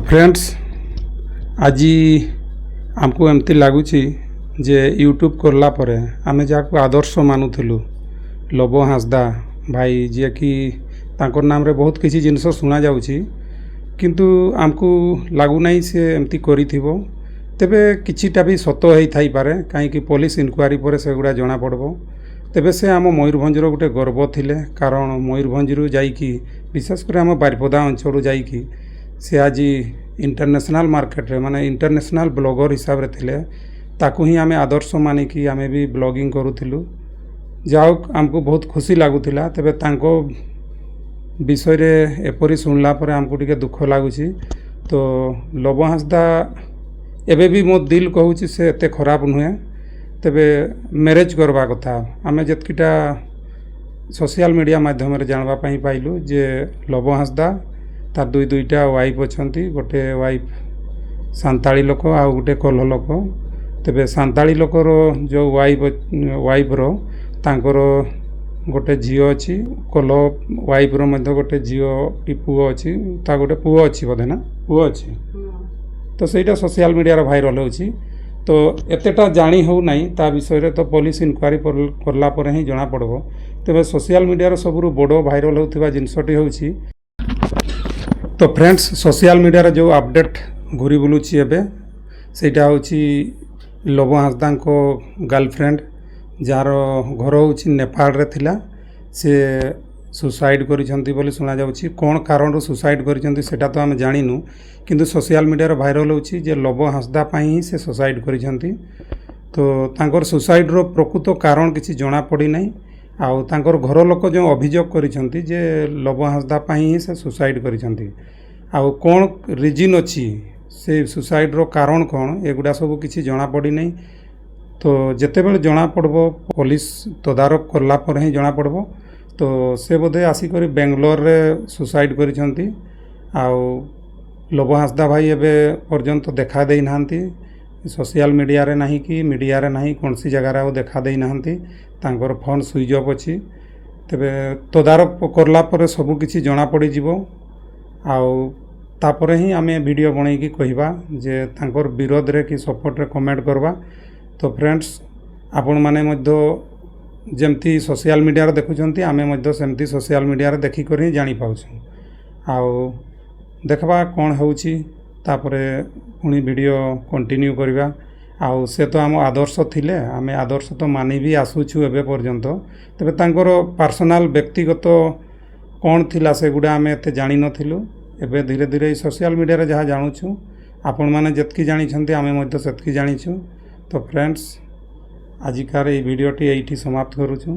Friends आज आमको एमती लगुच जे यूट्यूब करला परे आमे जाको आदर्श मानुलु लव हांसदा भाई जे कि तांकर नाम रे बहुत किसी जिनस सुना जाउची किंतु आमको लगुना से एमती करिथिबो तेबे किछिटा भी सत होई थाई पारे कहीं पुलिस इनक्वारी पर से गुड़ा जना पड़बो तेबे से आम मयूरभंजर गोटे गर्व थिले कारण मयूरभंजरू जाइकी विशेषकर आम बारिपदा अंचल जाइकी से आज इंटरनेशनल मार्केट रे माने इंटरनेशनल ब्लॉगर हिसाब रे थिले ताकू ही आमे आदर्श मानिकी आमे भी ब्लॉगिंग करूथिलु जाओ आमको बहुत खुशी लागुथिला तेबे तांको विषय रे एपरी सुनला पर आमको टिके दुख लागुची तो लव हांसदा एबे भी मो दिल कहूची से एते खराब नुहे तेबे मैरेज करवा कथा आमे जतकिटा सोशल मीडिया माध्यम रे जानवा पई पाइलु जे लव हांसदा तार दुईटा वाइफ अच्छी गोटे वाइफ सांताली लोक आ गोटे कल्ह लोक तेबे सांताली लोकर जो वाइफ रो तांकर गोटे झील अच्छी कल्ह वाइफ रो मध्य गोटे झील कि पुओ अच्छी ता गोटे पुओ अच्छी बोधे ना पुओ अच्छी तो सहीटा सोशल मीडिया भाइराल होची तो एतेटा जानी हो नहीं ता विषय रे तो पुलिस इनक्वारी करला पर ही जना पड़बो तेबे सोशल मीडिया सबुरु बड़ भाइराल होउथिबा जिनसटी होउची तो फ्रेंड्स सोशल मीडिया जो अपडेट घूरी बुलूची एबे सेटा होची लव हांसदा को गर्लफ्रेंड जार घर होची नेपाल रे थिला से सुसाइड करिसंती बोली सुना जाउची कोन कारण सुसाइड करिसंती सेटा तो हम जानिनु किंतु सोशल मीडिया रे वायरल होची जे लव हांसदा पई ही से सुसाइड करिसंती तो तांकर सुसाइड रो प्रकृत कारण किछि जणा पड़ी नै आउ तांकर घर लोक जो अभियोग करिसंती जे लव हांसदा पई ही से सुसाइड करिसंती आउ कोन रीजन अछि से सुसाइड रो कारण कोन एगुडा सब किछि जणा पड़ी नै तो जेते बेले जणा पड़बो पुलिस तदारक करला पर ही जणा पड़बो तो से बोधे आसी करी बेंगलोर रे सुसाइड करिसंती आउ लव हांसदा भाई एबे पर्यंत देखा देई नाहंती सोशल मीडिया रे नहीं कि मीडिया रे नहीं कौन सी जगह रे देखा देई नाहंती तांकर फोन स्विच ऑफ अछि तेबे तदारक करला पर सब किछि जणा पड़ी जिवो आउ तापरे ही आमे वीडियो बनै कि कहिबा जे तांकर विरोध रे कि सपोर्ट रे कमेंट करबा तो फ्रेंड्स आपण माने मध्य जेमती सोशल मीडिया रे देखुचंती आमे मध्य सेमती सोशल मीडिया रे देखि कर ही जानि पाउछु आउ देखबा कोन होउची तापरे पुणी वीडियो कंटिन्यू करबा आउ से तो आम आदर्श थिले आमे आदर्श तो मानि भी आसुछु एबे पर्यंत तबे तांकर पर्सनल व्यक्तिगत कौन थिला से गुडा आमे एते जानि नथिलु एबे धीरे धीरे सोशल मीडिया रे जहा जानुछु आपण माने जतकी जानि छंती आमे मध्य सेतकी जानिछु तो फ्रेंड्स आजिकार ए वीडियोटी एठी समाप्त करूछु।